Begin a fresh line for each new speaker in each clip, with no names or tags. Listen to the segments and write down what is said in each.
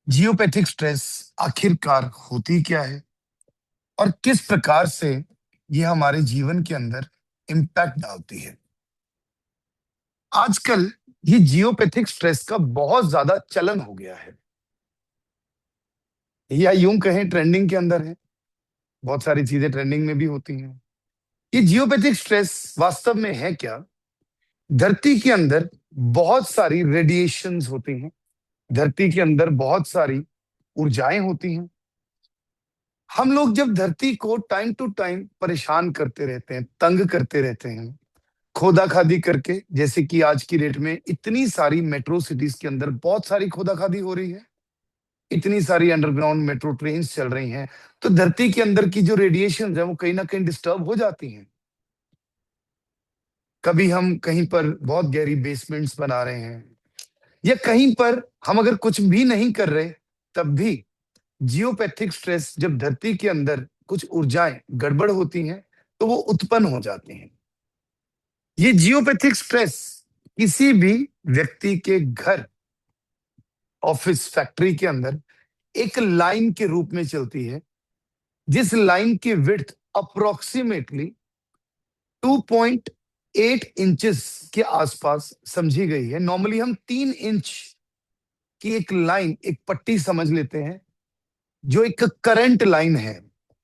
Geopathic stress आखिरकार होती क्या है और किस प्रकार से ये हमारे जीवन के अंदर इम्पैक्ट डालती है। आजकल ये जियोपैथिक स्ट्रेस का बहुत ज्यादा चलन हो गया है, या यूं कहें ट्रेंडिंग के अंदर है। बहुत सारी चीजें ट्रेंडिंग में भी होती हैं। ये जियोपैथिक स्ट्रेस वास्तव में है क्या? धरती के अंदर बहुत सारी रेडिएशंस होती हैं। धरती के अंदर बहुत सारी ऊर्जाएं होती हैं। हम लोग जब धरती को टाइम टू टाइम परेशान करते रहते हैं, तंग करते रहते हैं, खोदा खादी करके, जैसे कि आज की डेट में इतनी सारी मेट्रो सिटीज के अंदर बहुत सारी खोदा खादी हो रही है, इतनी सारी अंडरग्राउंड मेट्रो ट्रेन चल रही हैं, तो धरती के अंदर की जो रेडिएशन है वो कहीं ना कहीं डिस्टर्ब हो जाती हैं। कभी हम कहीं पर बहुत गहरी बेसमेंट्स बना रहे हैं, या कहीं पर हम अगर कुछ भी नहीं कर रहे, तब भी जियोपैथिक स्ट्रेस, जब धरती के अंदर कुछ ऊर्जाएं गड़बड़ होती हैं तो वो उत्पन्न हो जाती हैं। ये जियोपैथिक स्ट्रेस किसी भी व्यक्ति के घर, ऑफिस, फैक्ट्री के अंदर एक लाइन के रूप में चलती है, जिस लाइन की विड्थ अप्रोक्सीमेटली 2.8 इंचेस के आसपास समझी गई है। नॉर्मली हम 3 इंच की एक लाइन, एक पट्टी समझ लेते हैं, जो एक करंट लाइन है।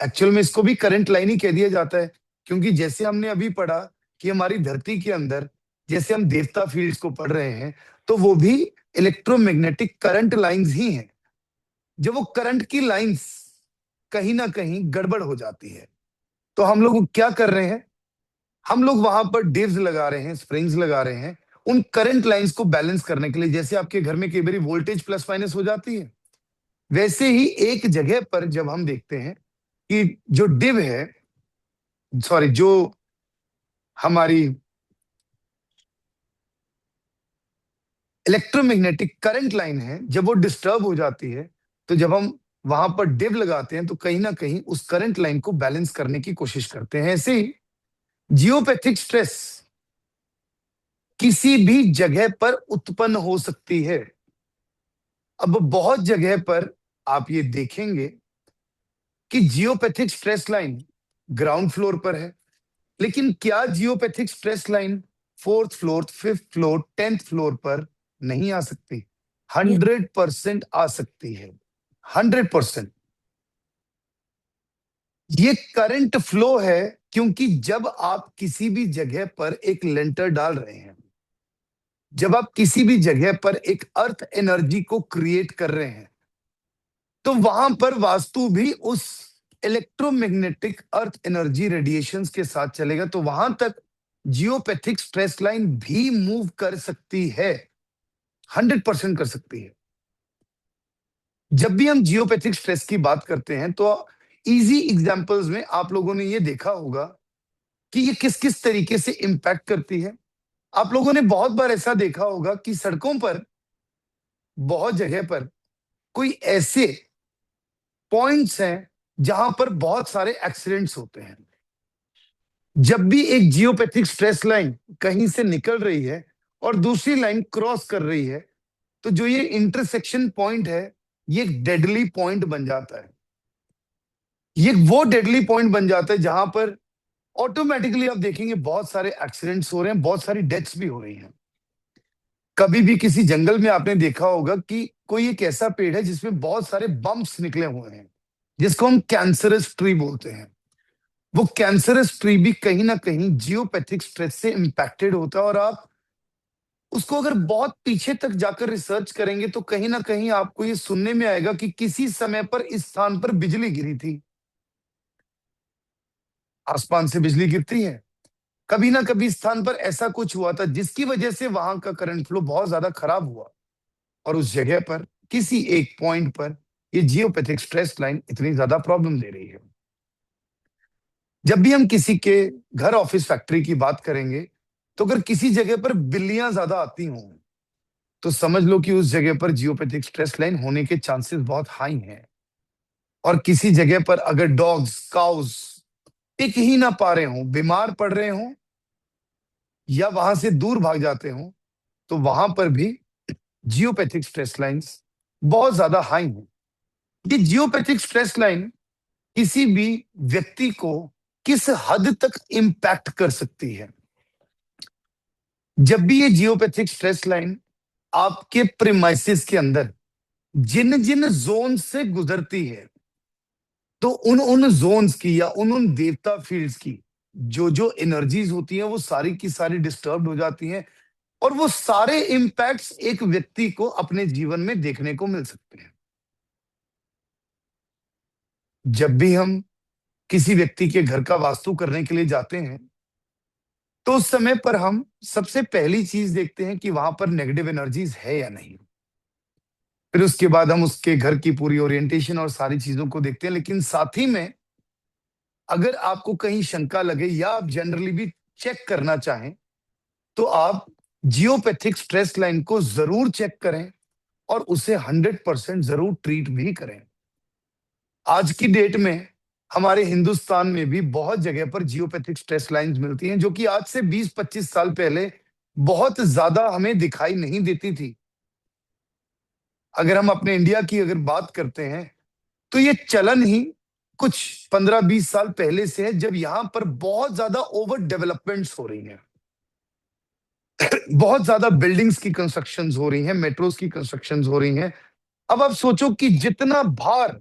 एक्चुअल में इसको भी करंट लाइन ही कह दिया जाता है, क्योंकि जैसे हमने अभी पढ़ा कि हमारी धरती के अंदर, जैसे हम देवता फील्ड्स को पढ़ रहे हैं, तो वो भी इलेक्ट्रोमैग्नेटिक करंट लाइंस ही हैं। जब वो करंट की लाइंस कहीं ना कहीं गड़बड़ हो जाती है, तो हम लोग क्या कर रहे हैं? हम लोग वहां पर डिव्स लगा रहे हैं, स्प्रिंग्स लगा रहे हैं, उन करंट लाइंस को बैलेंस करने के लिए। जैसे आपके घर में कई बार वोल्टेज प्लस माइनस हो जाती है, वैसे ही एक जगह पर जब हम देखते हैं कि जो डिव है, सॉरी, जो हमारी इलेक्ट्रोमैग्नेटिक करंट लाइन है, जब वो डिस्टर्ब हो जाती है, तो जब हम वहां पर डिव लगाते हैं तो कहीं ना कहीं उस करंट लाइन को बैलेंस करने की कोशिश करते हैं। ऐसे ही जियोपैथिक स्ट्रेस किसी भी जगह पर उत्पन्न हो सकती है। अब बहुत जगह पर आप ये देखेंगे कि geopathic stress line ground floor पर है, लेकिन क्या geopathic stress line fourth floor, fifth floor, 10th floor पर नहीं आ सकती? 100% आ सकती है। 100%। ये करंट फ्लो है, क्योंकि जब आप किसी भी जगह पर एक लेंटर डाल रहे हैं, जब आप किसी भी जगह पर एक अर्थ एनर्जी को क्रिएट कर रहे हैं, तो वहां पर वास्तु भी उस इलेक्ट्रोमैग्नेटिक अर्थ एनर्जी रेडिएशंस के साथ चलेगा, तो वहां तक जियोपैथिक स्ट्रेस लाइन भी मूव कर सकती है। 100% कर सकती है। जब भी हम जियोपैथिक स्ट्रेस की बात करते हैं, तो इजी एग्जांपल्स में आप लोगों ने ये देखा होगा कि ये किस किस तरीके से इंपैक्ट करती है। आप लोगों ने बहुत बार ऐसा देखा होगा कि सड़कों पर बहुत जगह पर कोई ऐसे पॉइंट्स हैं जहां पर बहुत सारे एक्सीडेंट्स होते हैं। जब भी एक जियोपैथिक स्ट्रेस लाइन कहीं से निकल रही है और दूसरी लाइन क्रॉस कर रही है, तो जो ये इंटरसेक्शन पॉइंट है, ये डेडली पॉइंट बन जाता है। ये वो डेडली पॉइंट बन जाता है जहां पर ऑटोमेटिकली आप देखेंगे बहुत सारे एक्सीडेंट्स हो रहे हैं, बहुत सारी डेथ्स भी हो रही हैं। कभी भी किसी जंगल में आपने देखा होगा कि कोई एक ऐसा पेड़ है जिसमें बहुत सारे बम्प्स निकले हुए हैं, जिसको हम कैंसरस ट्री बोलते हैं। वो कैंसरस ट्री भी कहीं ना कहीं जियोपैथिक स्ट्रेस से इंपैक्टेड होता है। और आप उसको अगर बहुत पीछे तक जाकर रिसर्च करेंगे, तो कहीं ना कहीं आपको ये सुनने में आएगा कि किसी समय पर इस स्थान पर बिजली गिरी थी। आसमान से बिजली गिरती है, कभी ना कभी स्थान पर ऐसा कुछ हुआ था जिसकी वजह से वहां का करंट फ्लो बहुत ज्यादा खराब हुआ, और उस जगह पर किसी एक पॉइंट पर ये जियोपैथिक स्ट्रेस लाइन इतनी ज्यादा प्रॉब्लम दे रही है। जब भी हम किसी के घर, ऑफिस, फैक्ट्री की बात करेंगे, तो अगर किसी जगह पर बिल्लियां ज्यादा आती हों, तो समझ लो कि उस जगह पर जियोपैथिक स्ट्रेस लाइन होने के चांसेस बहुत हाई हैं। और किसी जगह पर अगर डॉग्स, काउस टिक ही ना पा रहे हों, बीमार पड़ रहे हों, या वहां से दूर भाग जाते हों, तो वहां पर भी जियोपैथिक स्ट्रेस लाइंस बहुत ज्यादा हाई है। ये जियोपैथिक स्ट्रेस लाइन किसी भी व्यक्ति को किस हद तक इंपैक्ट कर सकती है। जब भी ये जियोपैथिक स्ट्रेस लाइन आपके प्रीमाइसिस के अंदर जिन जिन जोन से गुजरती है, तो उन उन जोन्स की या उन उन देवता फील्ड्स की जो जो एनर्जीज होती हैं वो सारी की सारी डिस्टर्ब हो जाती हैं, और वो सारे इम्पैक्ट्स एक व्यक्ति को अपने जीवन में देखने को मिल सकते हैं। जब भी हम किसी व्यक्ति के घर का वास्तु करने के लिए जाते हैं, तो उस समय पर हम सबसे पहली चीज देखते हैं कि वहां पर नेगेटिव एनर्जीज है या नहीं। फिर उसके बाद हम उसके घर की पूरी ओरिएंटेशन और सारी चीजों को देखते हैं, लेकिन साथ ही में अगर आपको कहीं शंका लगे या आप जनरली भी चेक करना चाहें, तो आप जियोपैथिक स्ट्रेस लाइन को जरूर चेक करें और उसे 100% जरूर ट्रीट भी करें। आज की डेट में हमारे हिंदुस्तान में भी बहुत जगह पर जियोपैथिक स्ट्रेस लाइंस मिलती हैं, जो कि आज से 20-25 साल पहले बहुत ज्यादा हमें दिखाई नहीं देती थी। अगर हम अपने इंडिया की अगर बात करते हैं, तो ये चलन ही कुछ 15-20 साल पहले से है, जब यहां पर बहुत ज्यादा ओवर डेवलपमेंट्स हो रही हैं। बहुत ज्यादा बिल्डिंग्स की कंस्ट्रक्शंस हो रही हैं, मेट्रोस की कंस्ट्रक्शंस हो रही हैं। अब आप सोचो कि जितना भार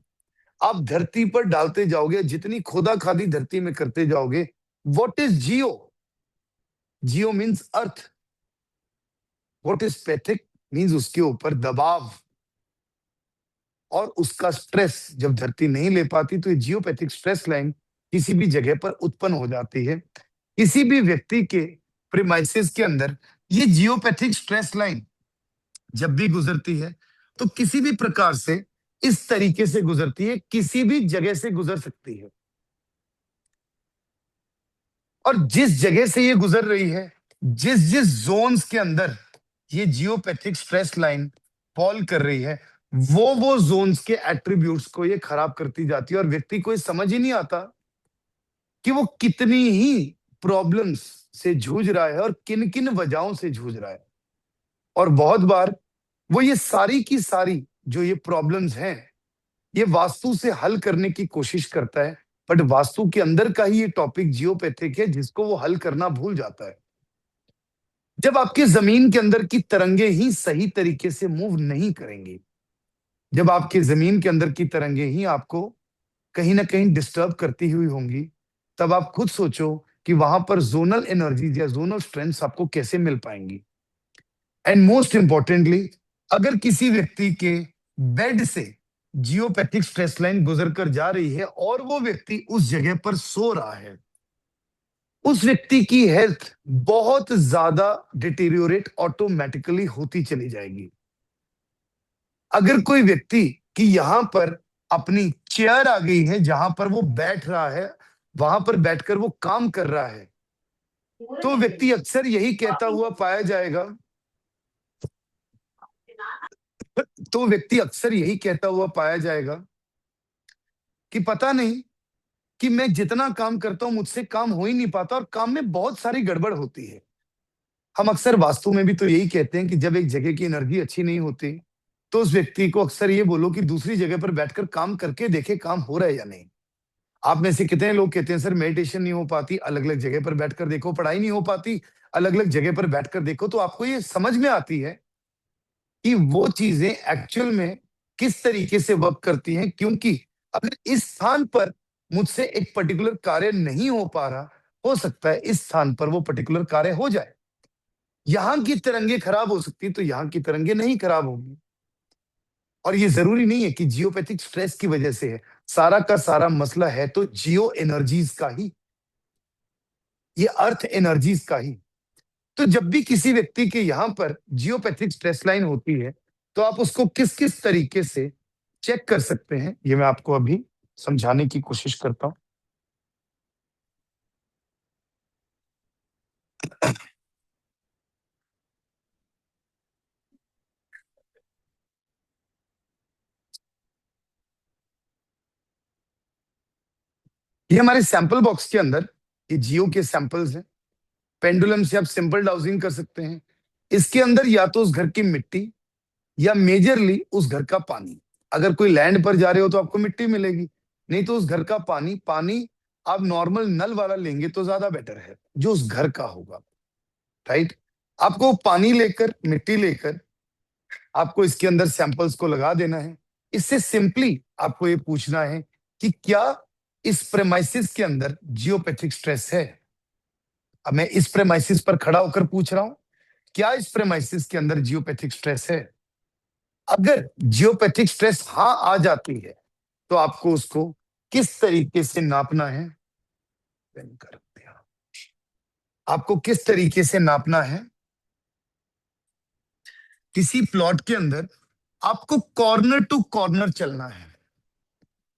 आप धरती पर डालते जाओगे, जितनी खोदा खादी धरती में करते जाओगे, what is Jio? Jio means earth. What is Pethick? Means उसके ऊपर दबाव और उसका स्ट्रेस जब धरती नहीं ले पाती, तो ये जियोपैथिक स्ट्रेस लाइन किसी भी जगह पर उत्पन्न हो जाती है। किसी भी व्यक्ति के प्रीमाइसिस के अंदर ये जियोपैथिक स्ट्रेस लाइन जब भी गुजरती है, तो किसी भी प्रकार से इस तरीके से गुजरती है, किसी भी जगह से गुजर सकती है। और जिस जगह से ये गुजर रही है, जिस जिस जोन्स के अंदर ये जियोपैथिक स्ट्रेस लाइन फॉल कर रही है, वो जोन्स के एट्रीब्यूट्स को ये खराब करती जाती है, और व्यक्ति को ये समझ ही नहीं आता कि वो कितनी ही प्रॉब्लम्स से जूझ रहा है और किन किन वजहों से जूझ रहा है। और बहुत बार वो ये सारी की सारी जो ये प्रॉब्लम्स हैं, ये वास्तु से हल करने की कोशिश करता है, बट वास्तु के अंदर का ही ये टॉपिक जियोपैथिक है जिसको वो हल करना भूल जाता है। जब आपके जमीन के अंदर की तरंगे ही सही तरीके से मूव नहीं करेंगी, जब आपके जमीन के अंदर की तरंगे ही आपको कहीं ना कहीं डिस्टर्ब करती हुई होंगी, तब आप खुद सोचो कि वहां पर जोनल एनर्जीज या जोनल स्ट्रेंथ्स आपको कैसे मिल पाएंगी। एंड मोस्ट इंपॉर्टेंटली, अगर किसी व्यक्ति के बेड से जियोपैथिक स्ट्रेस लाइन गुजर कर जा रही है और वो व्यक्ति उस जगह पर सो रहा है, उस व्यक्ति की हेल्थ बहुत ज्यादा डिटेरियोरेट ऑटोमेटिकली होती चली जाएगी। अगर कोई व्यक्ति की यहां पर अपनी चेयर आ गई है, जहां पर वो बैठ रहा है, वहां पर बैठकर वो काम कर रहा है, तो व्यक्ति अक्सर यही कहता हुआ पाया जाएगा, तो व्यक्ति अक्सर यही कहता हुआ पाया जाएगा कि पता नहीं कि मैं जितना काम करता हूं मुझसे काम हो ही नहीं पाता, और काम में बहुत सारी गड़बड़ होती है। हम अक्सर वास्तु में भी तो यही कहते हैं कि जब एक जगह की एनर्जी अच्छी नहीं होती, तो उस व्यक्ति को अक्सर ये बोलो कि दूसरी जगह पर बैठकर काम करके देखे काम हो रहा है या नहीं। आप में से कितने लोग कहते हैं सर मेडिटेशन नहीं हो पाती, अलग अलग जगह पर बैठकर देखो, पढ़ाई नहीं हो पाती, अलग अलग जगह पर बैठकर देखो, तो आपको ये समझ में आती है कि वो चीजें एक्चुअल में किस तरीके से वर्क करती हैं। क्योंकि अगर इस स्थान पर मुझसे एक पर्टिकुलर कार्य नहीं हो पा रहा, हो सकता है इस स्थान पर वो पर्टिकुलर कार्य हो जाए। यहां की तरंगे खराब हो सकती, तो यहां की तरंगे नहीं खराब होंगी। और ये जरूरी नहीं है कि जियोपैथिक स्ट्रेस की वजह से है, सारा का सारा मसला है तो जियो एनर्जीज का ही, ये अर्थ एनर्जीज का ही। तो जब भी किसी व्यक्ति के यहां पर जियोपैथिक स्ट्रेस लाइन होती है, तो आप उसको किस किस तरीके से चेक कर सकते हैं, ये मैं आपको अभी समझाने की कोशिश करता हूं। ये हमारे सैंपल बॉक्स के अंदर ये जियो के सैंपल्स हैं। पेंडुलम से आप सिंपल डाउजिंग कर सकते हैं। इसके अंदर या तो उस घर की मिट्टी या मेजरली उस घर का पानी। अगर कोई लैंड पर जा रहे हो तो आपको मिट्टी मिलेगी, नहीं तो उस घर का पानी, पानी आप नॉर्मल नल वाला लेंगे तो ज्यादा बेटर है, जो उस घर का होगा, राइट। आपको पानी लेकर, मिट्टी लेकर आपको इसके अंदर सैंपल्स को लगा देना है। इससे सिंपली आपको ये पूछना है कि क्या इस प्रेमाइसिस के अंदर जियोपैथिक स्ट्रेस है। अब मैं इस प्रेमाइसिस पर खड़ा होकर पूछ रहा हूं, क्या इस प्रेमाइसिस के अंदर जियोपैथिक स्ट्रेस है। अगर जियोपैथिक स्ट्रेस हाँ आ जाती है तो आपको उसको किस तरीके से नापना है, कर दिया। आपको किस तरीके से नापना है, किसी प्लॉट के अंदर आपको कॉर्नर टू कॉर्नर चलना है।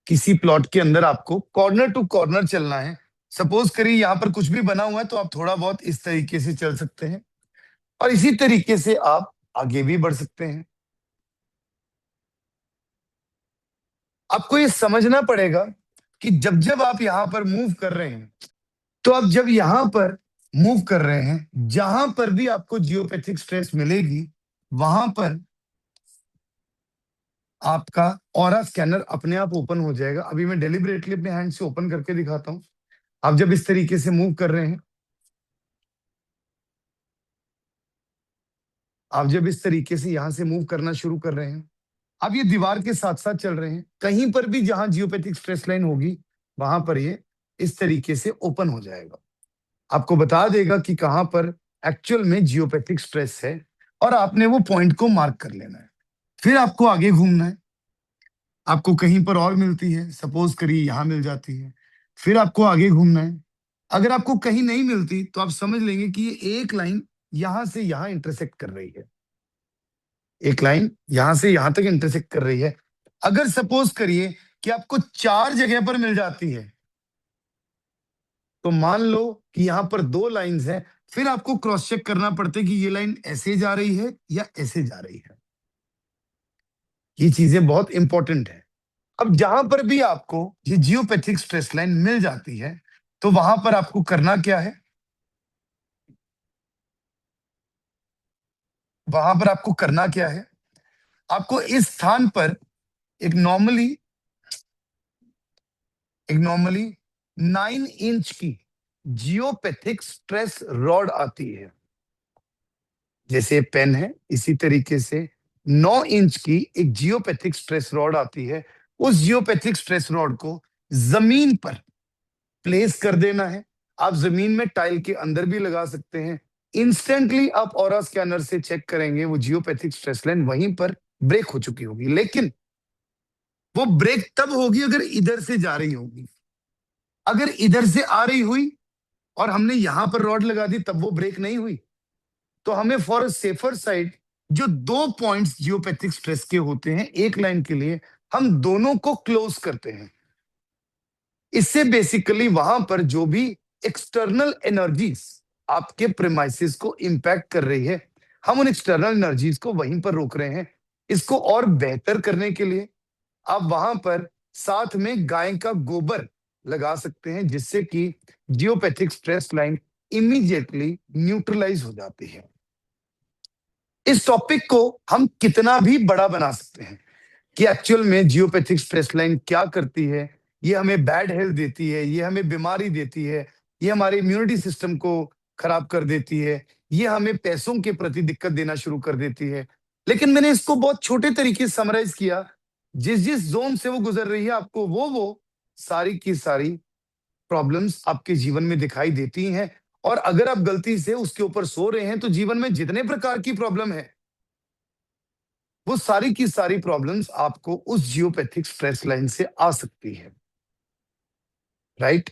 किसी प्लॉट के अंदर आपको कॉर्नर टू कॉर्नर चलना है। सपोज करिए यहां पर कुछ भी बना हुआ है तो आप थोड़ा बहुत इस तरीके से चल सकते हैं और इसी तरीके से आप आगे भी बढ़ सकते हैं। आपको ये समझना पड़ेगा कि जब जब आप यहां पर मूव कर रहे हैं, तो आप जब यहां पर मूव कर रहे हैं, जहां पर भी आपको जियोपैथिक स्ट्रेस मिलेगी, वहां पर आपका ऑरा स्कैनर अपने आप ओपन हो जाएगा। अभी मैं डेलिबरेटली अपने हैंड से ओपन करके दिखाता हूं। आप जब इस तरीके से मूव कर रहे हैं, आप जब इस तरीके से यहां से मूव करना शुरू कर रहे हैं, आप ये दीवार के साथ साथ चल रहे हैं, कहीं पर भी जहां जियोपैथिक स्ट्रेस लाइन होगी वहां पर ये इस तरीके से ओपन हो जाएगा। आपको बता देगा कि कहां पर एक्चुअल में जियोपैथिक स्ट्रेस है और आपने वो पॉइंट को मार्क कर लेना है। फिर आपको आगे घूमना है। आपको कहीं पर और मिलती है, सपोज करिए यहां मिल जाती है, फिर आपको आगे घूमना है। अगर आपको कहीं नहीं मिलती तो आप समझ लेंगे कि ये एक लाइन यहां से यहां इंटरसेक्ट कर रही है, एक लाइन यहां से यहां तक इंटरसेक्ट कर रही है। अगर सपोज करिए कि आपको 4 जगह पर मिल जाती है, तो मान लो कि यहां पर 2 लाइंस हैं, फिर आपको क्रॉस चेक करना पड़ता है कि ये लाइन ऐसे जा रही है या ऐसे जा रही है। ये चीजें बहुत इंपॉर्टेंट है। अब जहां पर भी आपको ये जियोपैथिक स्ट्रेस लाइन मिल जाती है, तो वहां पर आपको करना क्या है, वहां पर आपको करना क्या है, आपको इस स्थान पर एक नॉर्मली एक नॉर्मली 9 इंच की जियोपैथिक स्ट्रेस रॉड आती है। जैसे पेन है, इसी तरीके से 9 इंच की एक जियोपैथिक स्ट्रेस रॉड आती है। उस जियोपैथिक स्ट्रेस रॉड को जमीन पर प्लेस कर देना है। आप जमीन में टाइल के अंदर भी लगा सकते हैं। इंस्टेंटली आप ऑरा स्कैनर से चेक करेंगे वो जियोपैथिक स्ट्रेस लाइन वहीं पर ब्रेक हो चुकी होगी, लेकिन वो ब्रेक तब होगी अगर इधर से जा रही होगी। अगर इधर से आ रही हुई और हमने यहां पर रॉड लगा दी तब वो ब्रेक नहीं हुई। तो हमें फॉर अ सेफर साइड जो 2 पॉइंट्स जियोपैथिक स्ट्रेस के होते हैं एक लाइन के लिए, हम दोनों को क्लोज करते हैं। इससे बेसिकली वहां पर जो भी एक्सटर्नल एनर्जीज आपके प्रेमाइसिस को इंपैक्ट कर रही है, हम उन एक्सटर्नल एनर्जीज को वहीं पर रोक रहे हैं। इसको और बेहतर करने के लिए आप वहां पर साथ में गाय का गोबर लगा सकते हैं, जिससे कि geopathic stress line immediately neutralise हो जाती है। इस टॉपिक को हम कितना भी बड़ा बना सकते हैं कि एक्चुअल में जियोपैथिक स्ट्रेस लाइन क्या करती है। ये हमें बैड हेल्थ देती है, ये हमें बीमारी देती है, ये हमारे इम्यूनिटी सिस्टम को खराब कर देती है, ये हमें पैसों के प्रति दिक्कत देना शुरू कर देती है। लेकिन मैंने इसको बहुत छोटे तरीके से समराइज किया। जिस जिस जोन से वो गुजर रही है, आपको वो सारी की सारी प्रॉब्लम्स आपके जीवन में दिखाई देती हैं। और अगर आप गलती से उसके ऊपर सो रहे हैं तो जीवन में जितने प्रकार की प्रॉब्लम है, वो सारी की सारी प्रॉब्लम्स आपको उस जियोपैथिक स्ट्रेस लाइन से आ सकती है, राइट।